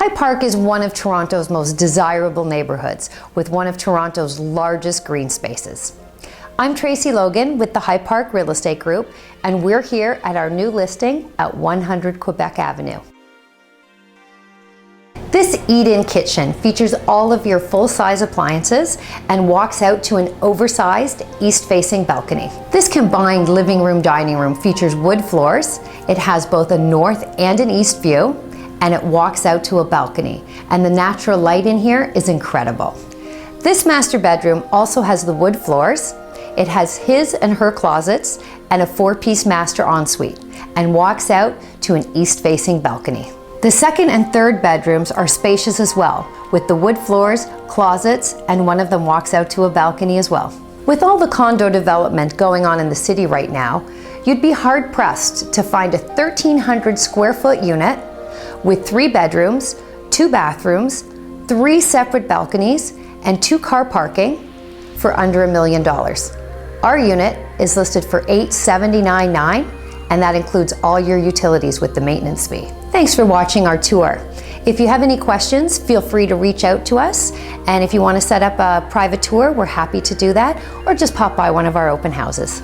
High Park is one of Toronto's most desirable neighborhoods with one of Toronto's largest green spaces. I'm Tracy Logan with the High Park Real Estate Group, and we're here at our new listing at 100 Quebec Avenue. This eat-in kitchen features all of your full-size appliances and walks out to an oversized east-facing balcony. This combined living room dining room features wood floors. It has both a north and an east view, and it walks out to a balcony. And the natural light in here is incredible. This master bedroom also has the wood floors. It has his and her closets and a 4-piece master ensuite, and walks out to an east-facing balcony. The second and third bedrooms are spacious as well, with the wood floors, closets, and one of them walks out to a balcony as well. With all the condo development going on in the city right now, you'd be hard-pressed to find a 1,300 square foot unit with 3 bedrooms, 2 bathrooms, 3 separate balconies, and 2 car parking for under $1 million. Our unit is listed for $879,900, and that includes all your utilities with the maintenance fee. Thanks for watching our tour. If you have any questions, feel free to reach out to us. And if you want to set up a private tour, we're happy to do that, or just pop by one of our open houses.